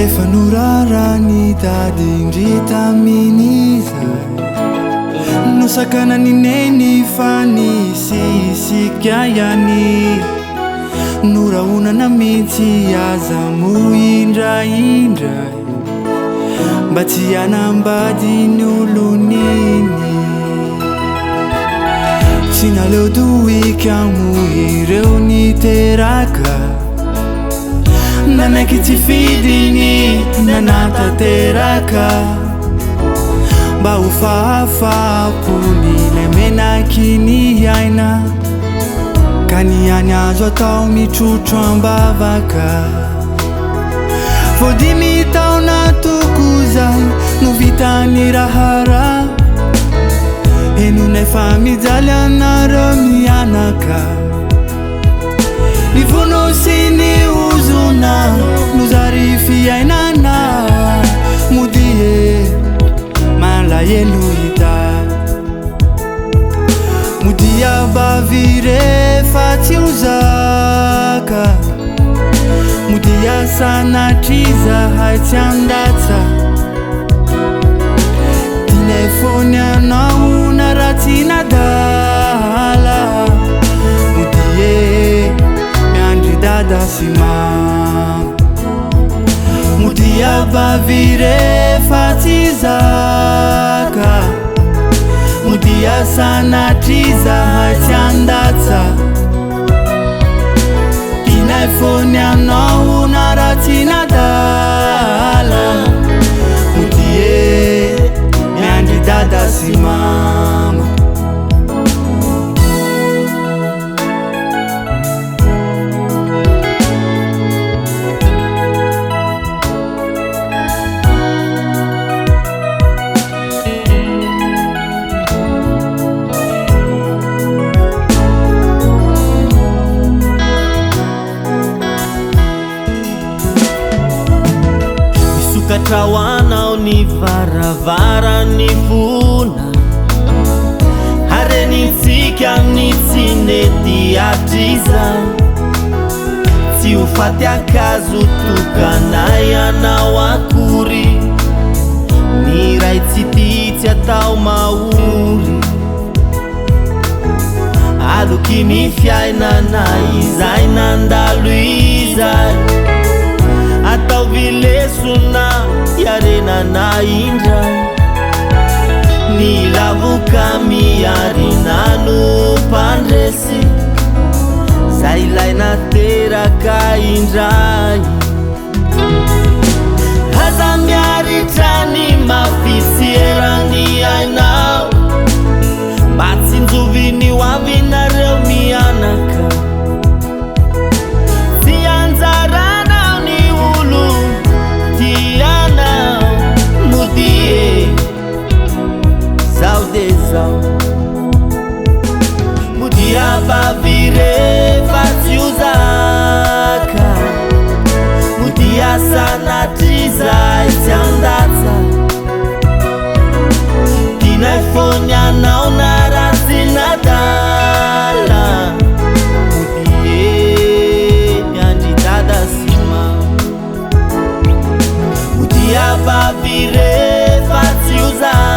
efa norarany tadindry taminiza nosakana nineny fa nisisika ihany noraonana mitsy aza moindraindra mba tsy hanambady ny oloniny tsy naleo doika mo ireo niteraka nanaiky tsy fidiny nanatateraka mba ho fahafahapony le menaky ny aina ka ny any azo atao mitrotro ambavaka vodimy taona tokoza no vitany rahara eno nefa mijaly anareo mianaka nivono sy ny ozona nozary fiainana modie malahelo hita modia bavy rehefa tsy hozaka modia sanatry zahay tsy andatsa dinay fony anao na ratsy nadala modie miandry dada sy mama modia bavy rehefa tsy zaka modia sanatry zahay tsy andatsa dinay fony anao na ratsy nadala modie miandry dada sy mama katrawanao ny varavara ny vona harenitsika ny tsinety atriza tsy ho faty akazo tokanay anao akory ny ray tsy titsy atao maory aloky ny fiainana izay nandalo izay atao vilesona iarenana indray ny lavoka miarina no mpandresy zay ilay nateraka indray aza miaritra ny mafisierany ainao mba tsinjoviny ho avinareo mianaka modia bavy rehefa tsy hozaka modia sanatry zay tsy andatsa dinay fony anao na ratsy nadala modie miandry dada sy mama modia bavy rehefa tsy hozaka